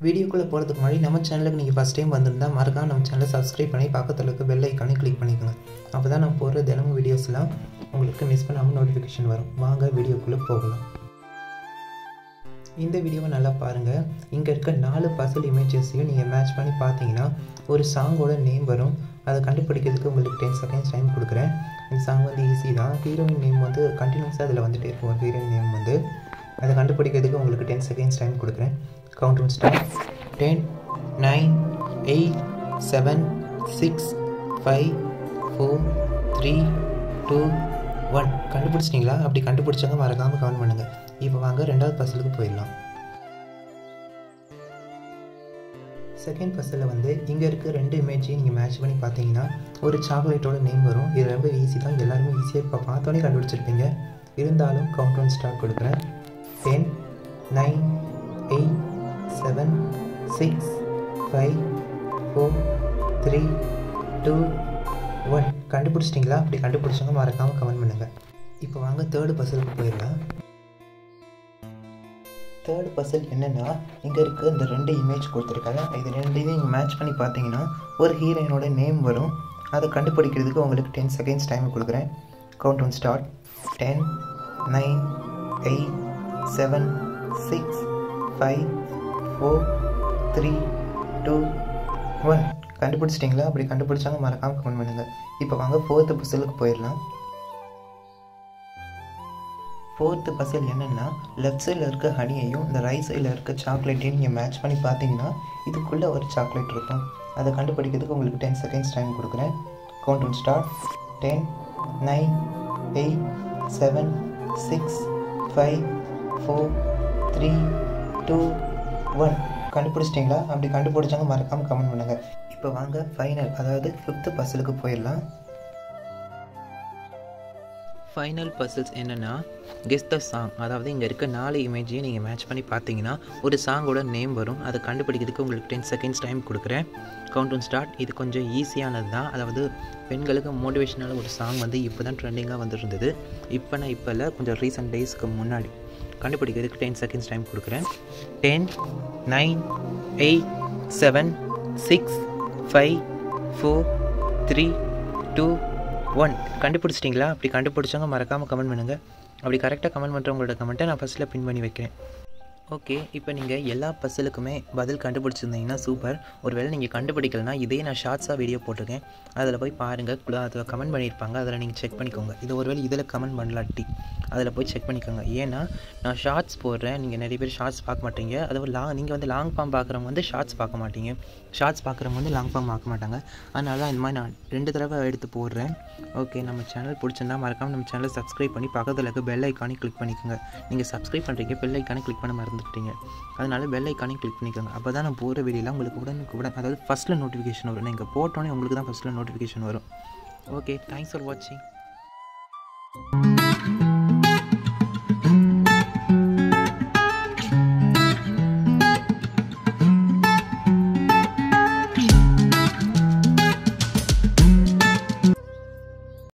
வீடியோக்குள்ளே போகிறதுக்கு முன்னாடி நம்ம சேனலுக்கு நீங்கள் ஃபஸ்ட் டைம் வந்திருந்தால் மறக்காம நம்ம சேனலை சப்ஸ்கிரைப் பண்ணி பக்கத்தில் இருக்க பெல் ஐக்கானே கிளிக் பண்ணிக்கோங்க. அப்போ தான் நான் போடுற தினமும் வீடியோஸ்லாம் உங்களுக்கு மிஸ் பண்ணாமல் நோட்டிஃபிகேஷன் வரும். வாங்க வீடியோக்குள்ளே போகலாம். இந்த வீடியோவை நல்லா பாருங்கள். இங்கே இருக்க 4 பசில் இமேஜஸையும் நீங்கள் மேட்ச் பண்ணி பார்த்தீங்கன்னா ஒரு சாங்கோட நேம் வரும். அதை கண்டுபிடிக்கிறதுக்கு உங்களுக்கு 10 செகண்ட்ஸ் டைம் கொடுக்குறேன். இந்த சாங் வந்து ஈஸி தான். ஹீரோயின் நேம் வந்து கண்டினியூஸாக அதில் வந்துகிட்டே இருக்கும். ஒரு ஹீரோயின் நேம் வந்து அதை கண்டுபிடிக்கிறதுக்கு உங்களுக்கு 10 செகண்ட்ஸ் டைம் கொடுக்குறேன். Count one start. 10, 9, 8, 7, 6, 5, 4, 3, 2, 1. கண்டுபிடிச்சிட்டிங்களா? அப்படி கண்டுபிடிச்சவங்க மறக்காமல் கமெண்ட் பண்ணுங்கள். இப்போ வாங்க 2வது பசிலுக்கு போயிடலாம். செகண்ட் பசிலில் வந்து இங்கே இருக்க 2 இமேஜையும் நீங்கள் மேட்ச் பண்ணி பார்த்தீங்கன்னா ஒரு சாக்லேட்டோட நேம் வரும். இது ரொம்ப ஈஸி தான். எல்லாருமே ஈஸியாக இப்போ பார்த்தோன்னே கண்டுபிடிச்சிருப்பீங்க. இருந்தாலும் கவுண்ட் ஒன் ஸ்டார்ட் கொடுக்குறேன். 10, 9, 8, 7, 6, 5, 4, 3, 2, 1. கண்டுபிடிச்சிட்டிங்களா? அப்படி கண்டுபிடிச்சவங்க மறக்காமல் கமெண்ட் பண்ணுங்கள். இப்போ வாங்க 3rd பசிலுக்கு போயிடலாம். 3rd பசில் என்னென்னா இங்கே இருக்க இந்த 2 இமேஜ் கொடுத்துருக்காங்க. இது 2ஐயும் நீங்கள் மேட்ச் பண்ணி பார்த்தீங்கன்னா ஒரு ஹீரோயினோட நேம் வரும். அதை கண்டுபிடிக்கிறதுக்கு உங்களுக்கு 10 செகண்ட்ஸ் டைம் கொடுக்குறேன். Count one start. 10, 9, 8, 7, 6, 5, 4, 3, 2, 1. கண்டுபிடிச்சிட்டிங்களா? அப்படி கண்டுபிடிச்சாங்க மறக்காமல் கமெண்ட் பண்ணுங்கள். இப்போ வாங்க 4th பசிலுக்கு போயிடலாம். 4th பசில் என்னென்னா லெஃப்ட் சைடில் இருக்க ஹனியையும் இந்த ரைட் சைடில் இருக்க சாக்லேட்டையும் நீங்கள் மேட்ச் பண்ணி பார்த்தீங்கன்னா இதுக்குள்ளே ஒரு சாக்லேட் இருக்கும். அதை கண்டுபிடிக்கிறதுக்கு உங்களுக்கு 10 செகண்ட்ஸ் டைம் கொடுக்குறேன். Count one start. 10, 9, 8, 7, 6, 5, 4, 3, 2, 1. கண்டுபிடிச்சிட்டிங்களா? அப்படி கண்டுபிடிச்சாங்க மறக்காமல் கமெண்ட் பண்ணுங்கள். இப்போ வாங்க ஃபைனல், அதாவது 5th பசிலுக்கு போயிடலாம். ஃபைனல் பசில்ஸ் என்னென்னா கெஸ் த சாங். அதாவது இங்கே இருக்க 4 இமேஜையும் நீங்கள் மேட்ச் பண்ணி பார்த்தீங்கன்னா ஒரு சாங்கோட நேம் வரும். அதை கண்டுபிடிக்கிறதுக்கு உங்களுக்கு 10 செகண்ட்ஸ் டைம் கொடுக்குறேன். Count one start. இது கொஞ்சம் ஈஸியானது தான். அதாவது பெண்களுக்கு மோட்டிவேஷனான ஒரு சாங் வந்து இப்போ தான் ட்ரெண்டிங்காக வந்துருந்தது. இப்போ இல்லை, கொஞ்சம் ரீசெண்ட் டேஸ்க்கு முன்னாடி. கண்டுபிடிக்கிறதுக்கு 10 செகண்ட்ஸ் டைம் கொடுக்குறேன். 10, 9, 8, 7, 6, 5, 4, 3, 2, 1. கண்டுபிடிச்சிட்டிங்களா? அப்படி கண்டுபிடிச்சவங்க மறக்காமல் கமெண்ட் பண்ணுங்கள். அப்படி கரெக்டாக கமெண்ட் பண்ணுறவங்களோட கமெண்ட்டை நான் ஃபஸ்ட்டில் பின் பண்ணி வைக்கிறேன். ஓகே, இப்போ நீங்கள் எல்லா பசிலுக்குமே பதில் கண்டுபிடிச்சிருந்தீங்கன்னா சூப்பர். ஒருவேளை நீங்கள் கண்டுபிடிக்கலனா இதே நான் ஷார்ட்ஸாக வீடியோ போட்டிருக்கேன். அதில் போய் பாருங்கள். அதில் கமெண்ட் பண்ணியிருப்பாங்க. அதில் நீங்கள் செக் பண்ணிக்கோங்க. இது ஒருவேளை இதில் கமெண்ட் பண்ணலாட்டி அதில் போய் செக் பண்ணிக்கோங்க. ஏன்னா நான் ஷார்ட்ஸ் போடுறேன். நீங்கள் நிறைய பேர் ஷார்ட்ஸ் பார்க்க மாட்டீங்க. அதுவும் நீங்கள் வந்து லாங் ஃபார்ம் பார்க்குறவங்க வந்து ஷார்ட்ஸ் பார்க்க மாட்டீங்க. ஷார்ட்ஸ் பார்க்குறவங்க வந்து லாங் ஃபார்ம் பார்க்க மாட்டாங்க. அதனால தான் இந்த மாதிரி நான் 2 தடவை எடுத்து போடுறேன். ஓகே, நம்ம சேனல் பிடிச்சிருந்தா மறக்காமல் நம்ம சேனலை சப்ஸ்கிரைப் பண்ணி பக்கத்தில் இருக்க பெல் ஐக்கானே கிளிக் பண்ணிக்கோங்க. நீங்கள் சப்ஸ்கிரைப் பண்ணுறீங்க, பெல் ஐக்கானே கிளிக் பண்ண மறந்துட்டீங்க. அதனால பெல் ஐக்கானே கிளிக் பண்ணிக்கோங்க. அப்போ தான் நான் போகிற வீடியோலாம் உங்களுக்கு உடனுக்குடன், அதாவது ஃபஸ்ட்டில் நோட்டிஃபிகேஷன் வரும். நீங்கள் போட்டோன்னே உங்களுக்கு தான் ஃபஸ்ட்டில் நோட்டிஃபிகேஷன் வரும். ஓகே, தேங்க்ஸ் ஃபார் வாட்சிங்.